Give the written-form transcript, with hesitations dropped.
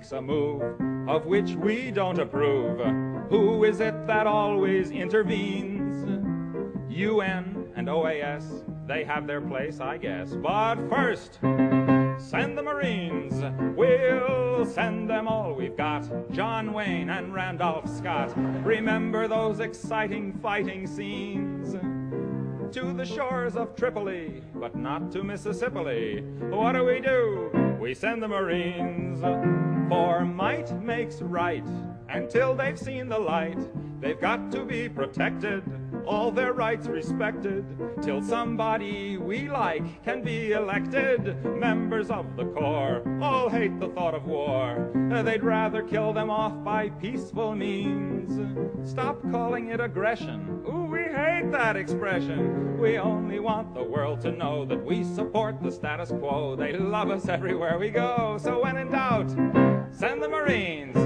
makes a move of which we don't approve, who is it that always intervenes? UN and OAS, they have their place, I guess. But first, send the Marines. We'll send them all we've got. John Wayne and Randolph Scott. Remember those exciting fighting scenes? To the shores of Tripoli, but not to Mississippi. What do? We send the Marines. For might makes right. Until they've seen the light, they've got to be protected, all their rights respected, till somebody we like can be elected. Members of the Corps all hate the thought of war. They'd rather kill them off by peaceful means. Stop calling it aggression. Ooh, we hate that expression. We only want the world to know that we support the status quo. They love us everywhere we go. So when in doubt, send the Marines.